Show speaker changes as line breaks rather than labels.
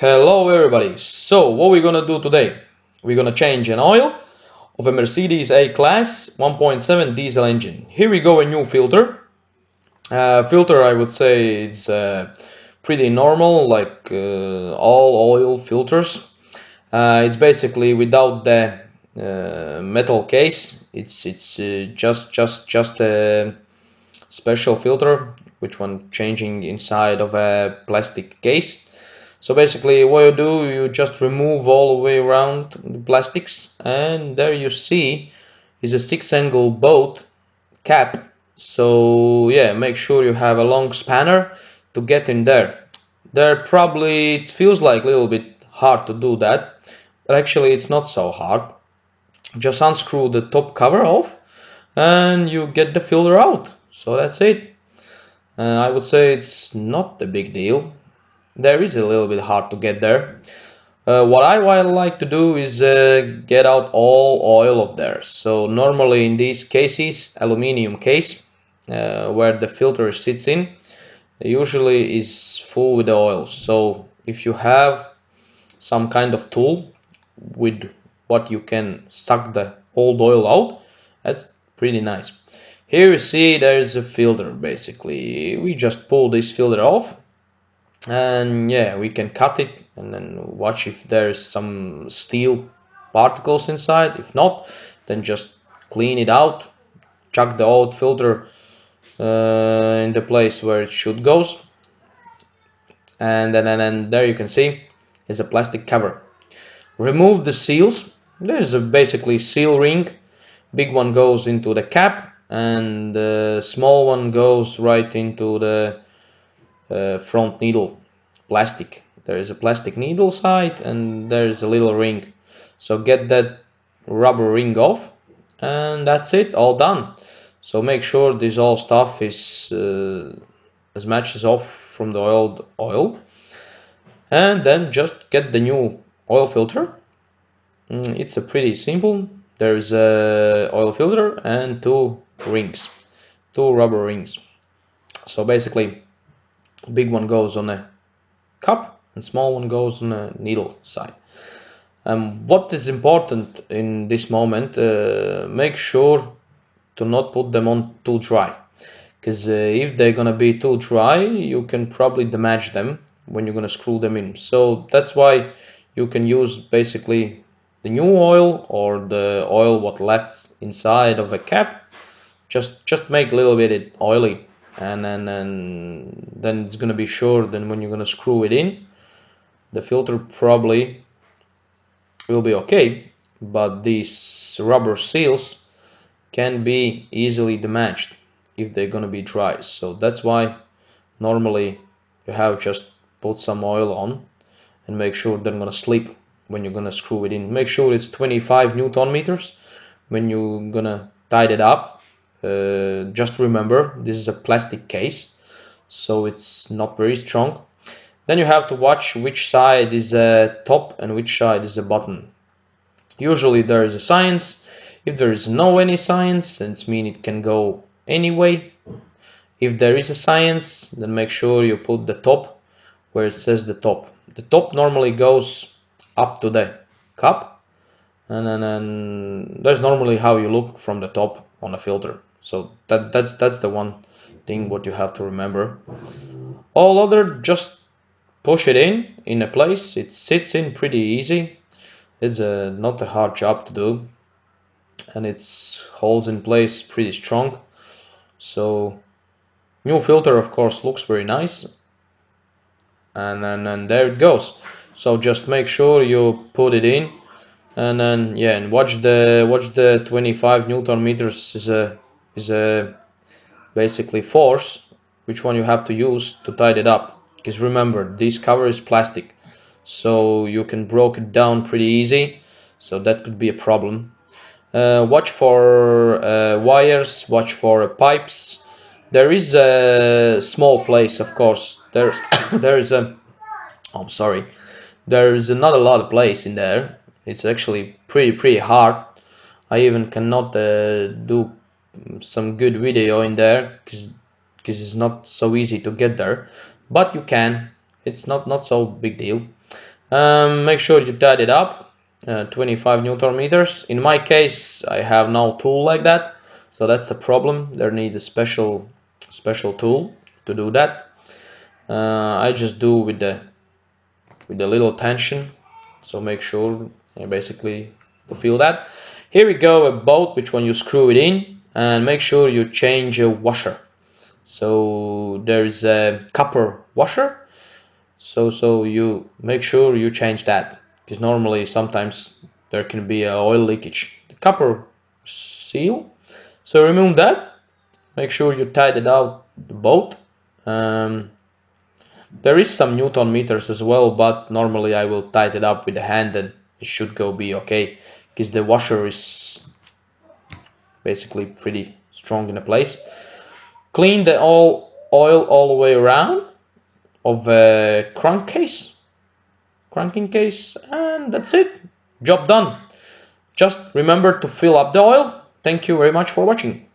Hello everybody, so what we're gonna do today? We're gonna change an oil of a Mercedes A-Class 1.7 diesel engine. Here we go, a new filter. Filter I would say it's pretty normal, like all oil filters. It's basically without the metal case. It's just a special filter, which one changing inside of a plastic case. So basically what you do, you just remove all the way around the plastics, and there you see is a 6-angle bolt cap. So yeah, make sure you have a long spanner to get in there. There probably it feels like a little bit hard to do that, but actually it's not so hard. Just unscrew the top cover off and you get the filter out. So that's it. I would say it's not a big deal. There is a little bit hard to get there. What I like to do is get out all oil of there. So normally in these cases, aluminium case, where the filter sits in, usually is full with oil. So if you have some kind of tool with what you can suck the old oil out, that's pretty nice. Here you see there is a filter basically. We just pull this filter off, and yeah, we can cut it and then watch if there's some steel particles inside. If not, then just clean it out, chuck the old filter in the place where it should goes, and then there you can see is a plastic cover. Remove the seals. There's a basically seal ring. Big one goes into the cap and the small one goes right into the front needle plastic. There is a plastic needle side and there is a little ring. So get that rubber ring off, and that's it, all done. So make sure this all stuff is as much as off from the old oil, and then just get the new oil filter. It's a pretty simple. There's a oil filter and two rubber rings. So basically big one goes on a cup and small one goes on a needle side. What is important in this moment, make sure to not put them on too dry, because if they're gonna be too dry, you can probably damage them when you're gonna screw them in. So that's why you can use basically the new oil or the oil what left inside of a cap. Just make a little bit oily, and then it's gonna be sure. Then when you're gonna screw it in, the filter probably will be okay, but these rubber seals can be easily damaged if they're gonna be dry. So that's why normally you have just put some oil on and make sure they're gonna slip when you're gonna screw it in. Make sure it's 25 Newton meters when you're gonna tie it up. Just remember this is a plastic case, so it's not very strong. Then you have to watch which side is a top and which side is a bottom. Usually there is a science. If there is no any science, then it means it can go anyway. If there is a science, then make sure you put the top where it says the top. The top normally goes up to the cup, and then that's normally how you look from the top on a filter. So that's the one thing what you have to remember. All other, just push it in a place. It sits in pretty easy. It's not a hard job to do, and it holds in place pretty strong. So new filter of course looks very nice, and then there it goes. So just make sure you put it in, and then yeah, and watch the 25 Newton meters is a basically force which one you have to use to tie it up, because remember this cover is plastic, so you can break it down pretty easy, so that could be a problem. Watch for wires, watch for pipes. There is a small place, of course. There's I'm sorry, there's not a lot of place in there. It's actually pretty hard. I even cannot do some good video in there because it's not so easy to get there, but you can. It's not so big deal. Make sure you tied it up, 25 Newton meters. In my case, I have no tool like that, so that's a problem. There need a special tool to do that. I just do with the little tension, so make sure basically to feel that. Here we go, a bolt which when you screw it in, and make sure you change a washer. So there is a copper washer, so you make sure you change that, because normally sometimes there can be a oil leakage. The copper seal, so remove that. Make sure you tied it out the bolt. There is some Newton meters as well, but normally I will tie it up with the hand and it should be okay, because the washer is basically pretty strong in a place. Clean the oil all the way around of a cranking case, and that's it. Job done. Just remember to fill up the oil. Thank you very much for watching.